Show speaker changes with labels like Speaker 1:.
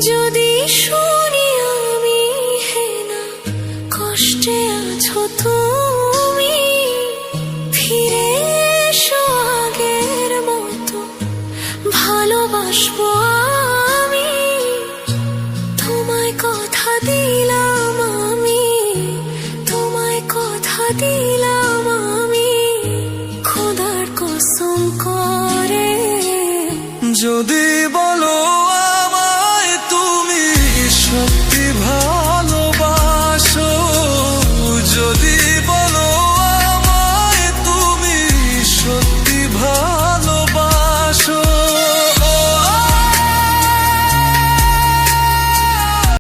Speaker 1: যদি শুনি আমি হেনা কষ্টে আছো তুমি, ফিরে এসো আগের মতো ভালোবাসবো আমি। তোমায় কথা দিলাম আমি, তোমায় কথা দিলাম আমি, খোদার কসম করে।
Speaker 2: যদি